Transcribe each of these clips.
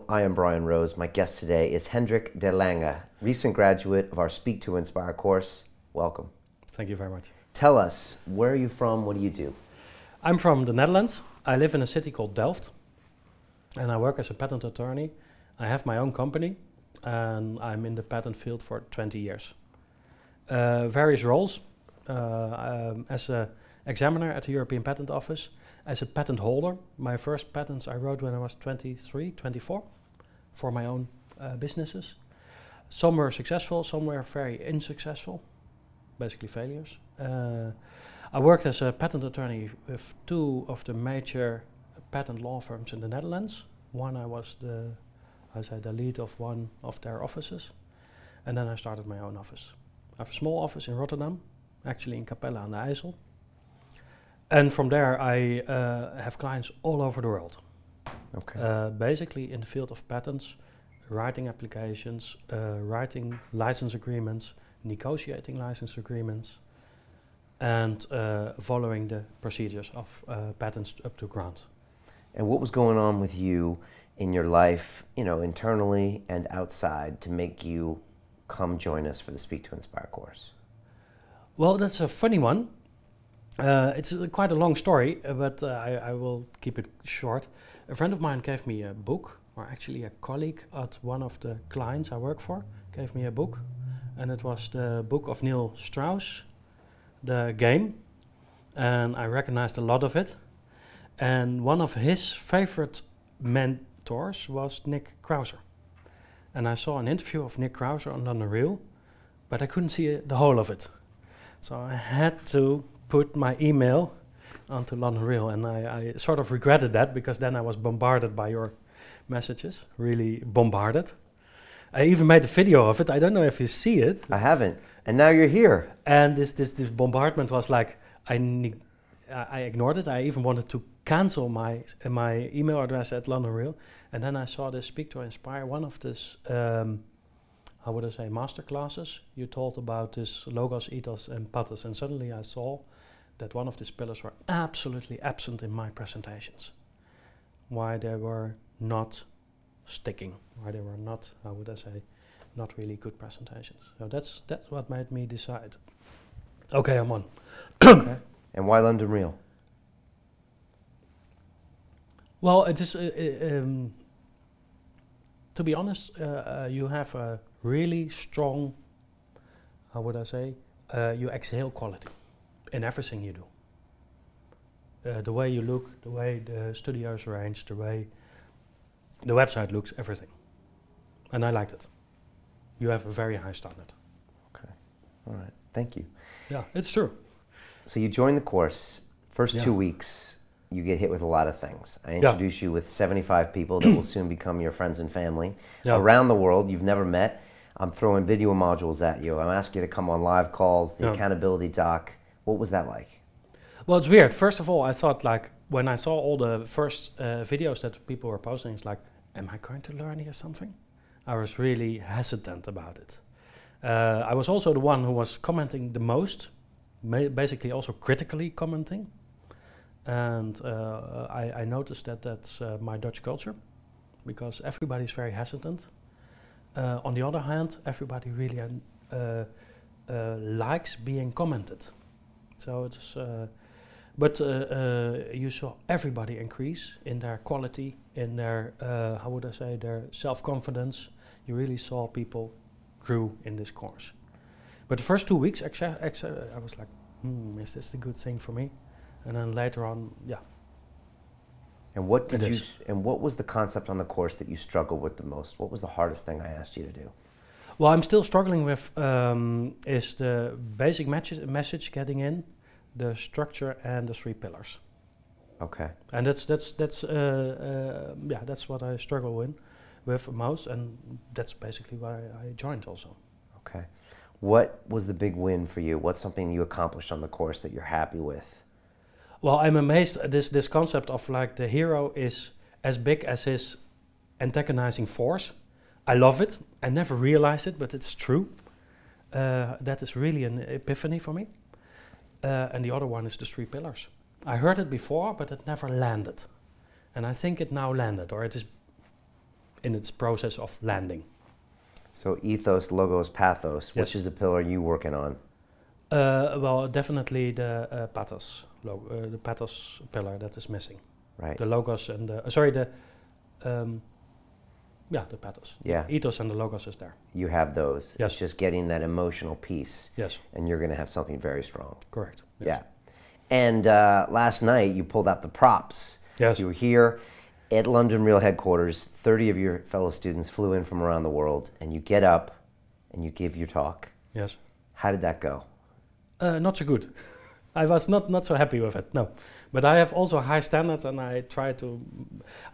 I am Brian Rose. My guest today is Hendrik de Lange, recent graduate of our Speak to Inspire course. Welcome. Thank you very much. Tell us, where are you from? What do you do? I'm from the Netherlands. I live in a city called Delft, and I work as a patent attorney. I have my own company, and I'm in the patent field for 20 years. Various roles, as an examiner at the European Patent Office, as a patent holder. My first patents I wrote when I was 23, 24, for my own businesses. Some were successful, some were very unsuccessful, basically failures. I worked as a patent attorney with two of the major patent law firms in the Netherlands. One, I was the lead of one of their offices, and then I started my own office. I have a small office in Rotterdam, actually in Capelle aan de IJssel. And from there I have clients all over the world. Okay. Basically in the field of patents, writing applications, writing license agreements, negotiating license agreements, and following the procedures of patents up to grant. And what was going on with you in your life, internally and outside, to make you come join us for the Speak to Inspire course? Well, that's a funny one. It's quite a long story, but I will keep it short. A friend of mine gave me a book, or actually a colleague at one of the clients I work for gave me a book, and it was the book of Neil Strauss, The Game, and I recognized a lot of it. And one of his favorite mentors was Nick Krauser. And I saw an interview of Nick Krauser on London Real, but I couldn't see the whole of it. So I had to put my email onto London Real, and I sort of regretted that, because then I was bombarded by your messages, really bombarded. I even made a video of it. I don't know if you see it. I haven't, and now you're here. And this bombardment was like, I ignored it. I even wanted to cancel my email address at London Real, and then I saw this Speak to Inspire, one of this, how would I say, master classes. You told about this logos, ethos, and pathos, and suddenly I saw that one of these pillars were absolutely absent in my presentations. Why they were not sticking, why they were not, how would I say, not really good presentations. So that's what made me decide. Okay, I'm on. Okay. And why London Real? Well, it is, to be honest, you have a really strong, how would I say, you exhale quality in everything you do. The way you look, the way the studio is arranged, the way the website looks, everything. And I liked it. You have a very high standard. Okay, all right, thank you. Yeah, it's true. So you join the course, first 2 weeks, you get hit with a lot of things. I introduce you with 75 people that will soon become your friends and family. Around the world, you've never met. I'm throwing video modules at you. I'm asking you to come on live calls, the accountability doc. What was that like? Well, it's weird. First of all, I thought, like, when I saw all the first videos that people were posting, it's like, am I going to learn here something? I was really hesitant about it. I was also the one who was commenting the most, basically also critically commenting. And I noticed that that's my Dutch culture, because everybody's very hesitant. On the other hand, everybody really likes being commented. So it's, but you saw everybody increase in their quality, in their, how would I say, their self-confidence. You really saw people grew in this course. But the first 2 weeks, I was like, is this the good thing for me? And then later on, And what did you? And what was the concept on the course that you struggled with the most? What was the hardest thing I asked you to do? Well, I'm still struggling with is the basic message getting in, the structure, and the 3 pillars. Okay. And that's what I struggle with most, and that's basically why I joined also. Okay. What was the big win for you? What's something you accomplished on the course that you're happy with? Well, I'm amazed at this concept of, like, the hero is as big as his antagonizing force. I love it. I never realized it, but it's true. That is really an epiphany for me. And the other one is the 3 pillars. I heard it before, but it never landed. And I think it now landed, or in its process of landing. So ethos, logos, pathos. Yes. Which is the pillar you working on? Well, definitely the pathos, the pathos pillar that is missing. Right. The logos and the the pathos. Yeah. Ethos and the logos is there. You have those. Yes. It's just getting that emotional piece. Yes. And you're going to have something very strong. Correct. Yes. Yeah. And last night you pulled out the props. Yes. You were here at London Real headquarters. 30 of your fellow students flew in from around the world, and you get up and you give your talk. Yes. How did that go? Not so good. I was not so happy with it, no. But I have also high standards, and I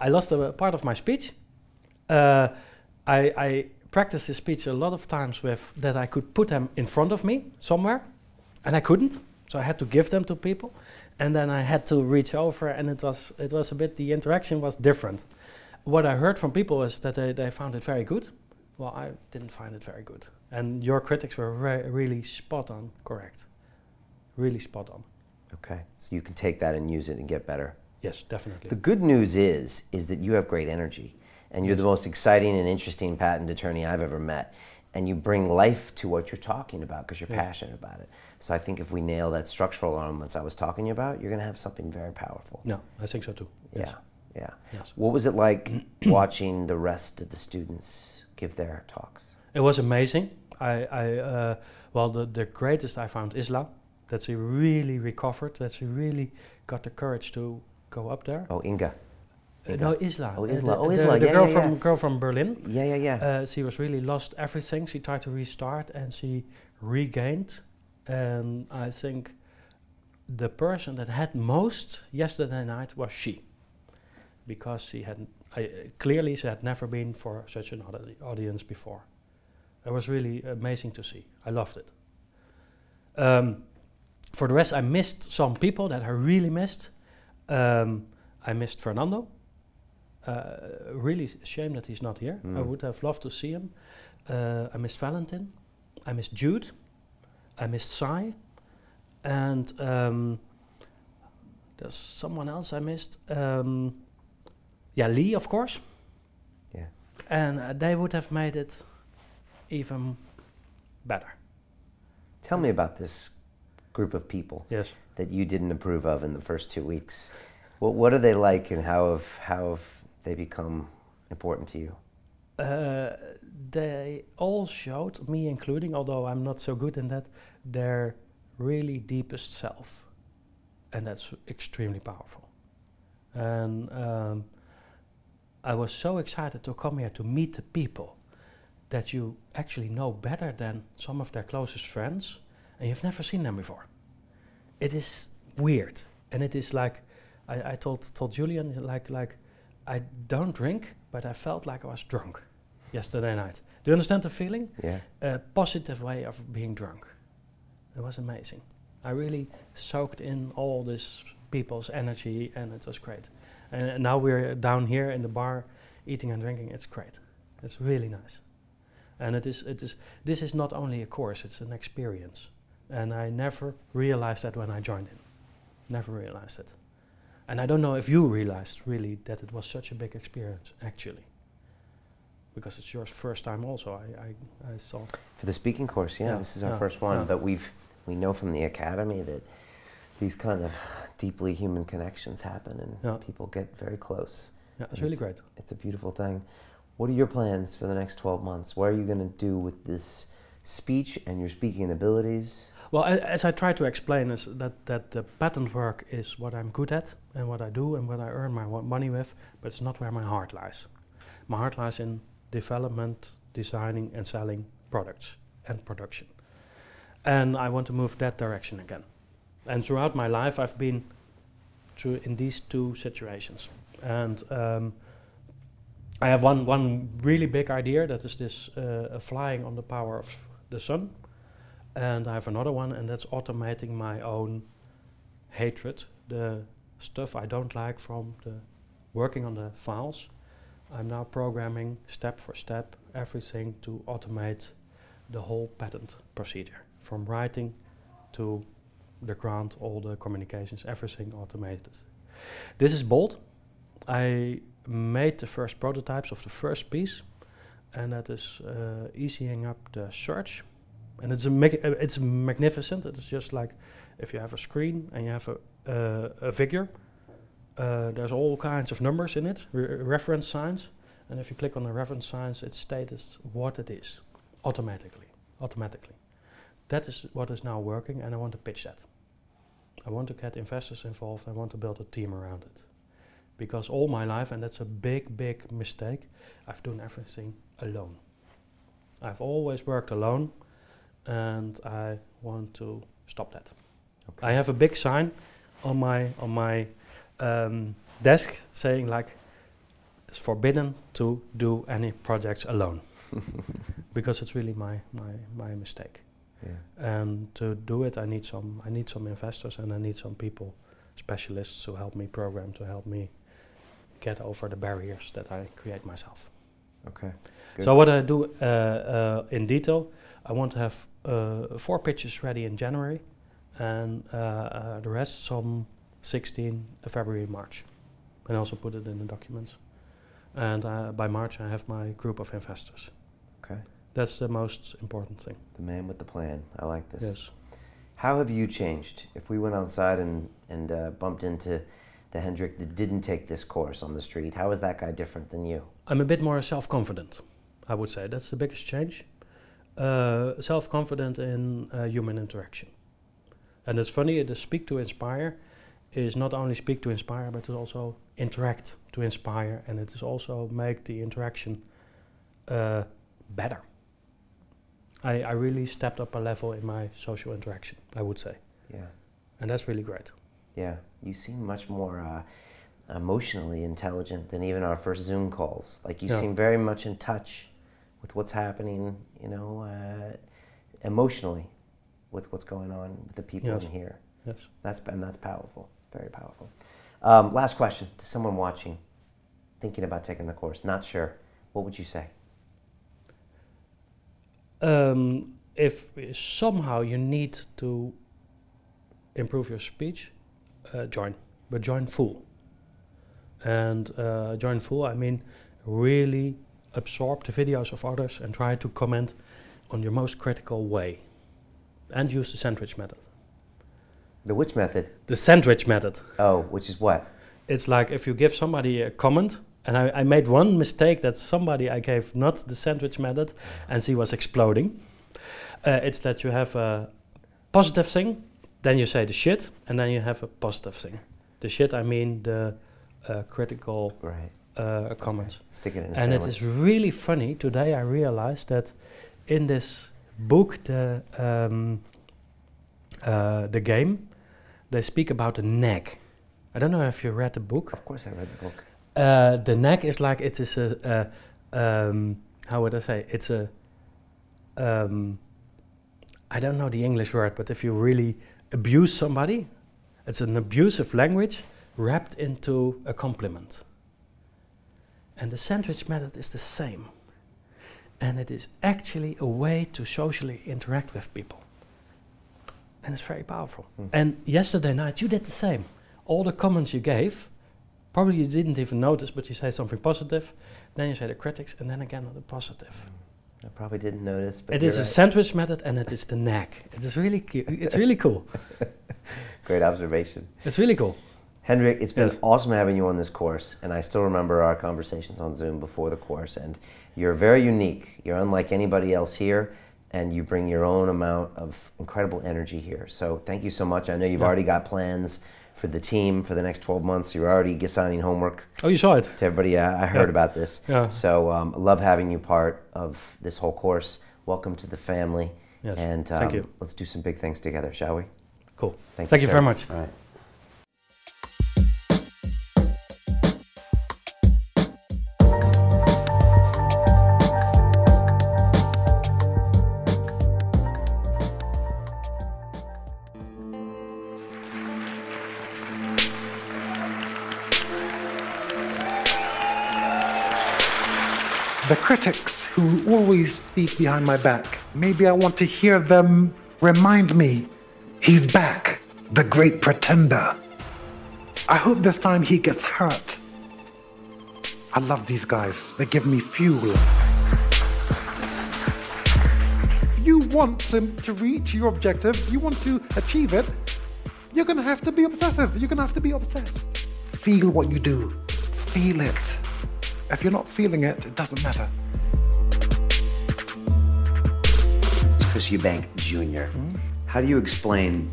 lost a part of my speech. I practiced this speech a lot of times with that I could put them in front of me somewhere, and I couldn't. So I had to give them to people, and then I had to reach over, and it was a bit, the interaction was different. What I heard from people is that they found it very good. Well, I didn't find it very good. And your critics were really spot on correct. Really spot on. Okay, so you can take that and use it and get better. Yes, definitely. The good news is that you have great energy, and you're the most exciting and interesting patent attorney I've ever met. And you bring life to what you're talking about because you're passionate about it. So I think if we nail that structural elements I was talking about, you're going to have something very powerful. No, I think so too. Yes. Yeah, yeah. Yes. What was it like watching the rest of the students give their talks? It was amazing. Well, the greatest I found Isla, that she really recovered, that she really got the courage to go up there. Oh, Inga. No, Isla. Oh, Isla. The girl from Berlin. Yeah. She was really lost everything. She tried to restart and she regained. And I think the person that had most yesterday night was she, because she had clearly she had never been for such an audience before. It was really amazing to see. I loved it. For the rest, I missed some people that I really missed. I missed Fernando. Really shame that he's not here. I would have loved to see him. I missed Valentin. I missed Jude. I missed Sai. And there's someone else I missed. Lee, of course. Yeah. And they would have made it even better. Tell me about this group of people that you didn't approve of in the first 2 weeks. What are they like, and how have they become important to you? They all showed, me including, although I'm not so good in that, their really deepest self. And that's extremely powerful. And I was so excited to come here to meet the people that you actually know better than some of their closest friends, and you've never seen them before. It is weird, and it is like, I told Julian, like I don't drink, but I felt like I was drunk yesterday night. Do you understand the feeling? Yeah. A positive way of being drunk. It was amazing. I really soaked in all this people's energy, and it was great. And now we're down here in the bar, eating and drinking. It's great. It's really nice. And this is not only a course, it's an experience. And I never realized that when I joined in. Never realized it. And I don't know if you realized really that it was such a big experience, actually. Because it's your first time also, I saw. For the speaking course, this is our first one. But we know from the academy that these kind of deeply human connections happen, and people get very close. Yeah, it's really great. It's a beautiful thing. What are your plans for the next 12 months? What are you going to do with this speech and your speaking abilities? Well, as I try to explain, is that the patent work is what I'm good at and what I do and what I earn my money with, but it's not where my heart lies. My heart lies in development, designing and selling products and production. And I want to move that direction again. And throughout my life, I've been in these two situations. And I have one really big idea, that is this flying on the power of the sun. And I have another one, and that's automating my own hatred, the stuff I don't like from the working on the files. I'm now programming step for step everything to automate the whole patent procedure, from writing to the grant, all the communications, everything automated. This is bold. I made the first prototypes of the first piece, and that is easing up the search. And it's magnificent. It's just like if you have a screen and you have a figure, there's all kinds of numbers in it, reference signs, and if you click on the reference signs, it states what it is automatically. That is what is now working, and I want to pitch that. I want to get investors involved. I want to build a team around it. Because all my life, and that's a big mistake, I've done everything alone. I've always worked alone, and I want to stop that. Okay. I have a big sign on my desk saying like, it's forbidden to do any projects alone. Because it's really my mistake. Yeah. And to do it, I need some investors, and I need some people, specialists, to help me program, to help me get over the barriers that I create myself. Okay. Good. So what I do in detail, I want to have 4 pitches ready in January, and the rest some 16 February, March, and also put it in the documents. And by March, I have my group of investors. Okay. That's the most important thing. The man with the plan. I like this. Yes. How have you changed? If we went outside and bumped into the Hendrik that didn't take this course on the street, how is that guy different than you? I'm a bit more self-confident, I would say. That's the biggest change. Self-confident in human interaction. And it's funny, the speak to inspire is not only speak to inspire, but to also interact to inspire, and it is also make the interaction better. I really stepped up a level in my social interaction, I would say. Yeah. And that's really great. Yeah, you seem much more emotionally intelligent than even our first Zoom calls. Like you seem very much in touch with what's happening, you know, emotionally with what's going on with the people in here. Yes. That's powerful, very powerful. Last question to someone watching, thinking about taking the course, not sure, what would you say? If somehow you need to improve your speech, join, but join full. And join full, I mean really absorb the videos of others and try to comment on your most critical way. And use the sandwich method. The which method? The sandwich method. Oh, which is what? It's like if you give somebody a comment, and I made one mistake that somebody I gave not the sandwich method, and she was exploding. It's that you have a positive thing, then you say the shit, and then you have a positive thing. The shit, I mean the critical comments. Okay. Stick it in a and sandwich. it is really funny. Today I realized that in this book, the game, they speak about the nag. I don't know if you read the book. Of course I read the book. The nag is like, it is a, how would I say, it's a, I don't know the English word, but if you really abuse somebody, it's an abusive language wrapped into a compliment. And the sandwich method is the same. And it is actually a way to socially interact with people. And it's very powerful. And yesterday night you did the same. All the comments you gave, probably you didn't even notice, but you say something positive, then you say the critics, and then again the positive. I probably didn't notice, but it is a sandwich method, and it is the nag. It is really, it's really cool. Great observation. It's really cool. Hendrik, it's been awesome having you on this course, and I still remember our conversations on Zoom before the course, and you're very unique. You're unlike anybody else here, and you bring your own amount of incredible energy here. So thank you so much. I know you've already got plans for the team for the next 12 months. You're already assigning homework. Oh, you saw it? To everybody. I heard about this. Yeah. So love having you part of this whole course. Welcome to the family. Yes. And thank you. Let's do some big things together, shall we? Cool. Thank you very much. All right. The critics who always speak behind my back, maybe I want to hear them remind me, he's back, the great pretender. I hope this time he gets hurt. I love these guys. They give me fuel. If you want to reach your objective, you want to achieve it, you're going to have to be obsessive. You're going to have to be obsessed. Feel what you do. Feel it. If you're not feeling it, it doesn't matter. It's Chris Eubank Jr. How do you explain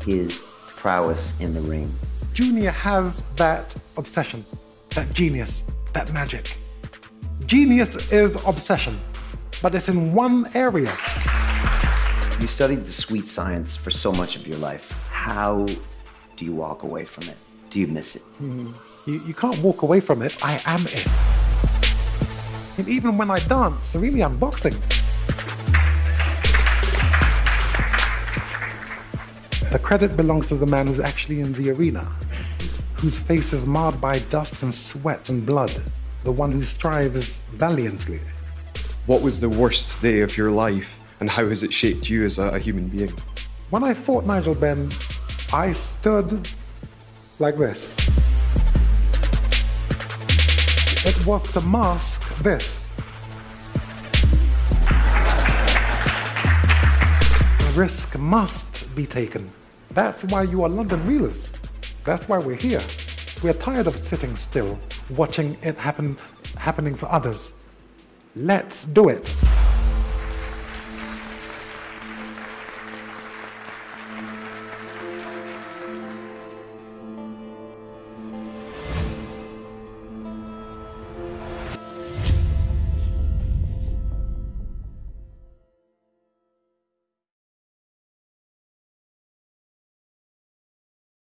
his prowess in the ring? Junior has that obsession, that genius, that magic. Genius is obsession, but it's in one area. You studied the sweet science for so much of your life. How do you walk away from it? Do you miss it? You can't walk away from it. I am it. And even when I dance, really I'm boxing. The credit belongs to the man who's actually in the arena, whose face is marred by dust and sweat and blood, the one who strives valiantly. What was the worst day of your life, and how has it shaped you as a human being? When I fought Nigel Benn, I stood like this. It was to mask this. The risk must be taken. That's why you are London Reelers. That's why we're here. We're tired of sitting still, watching it happening for others. Let's do it.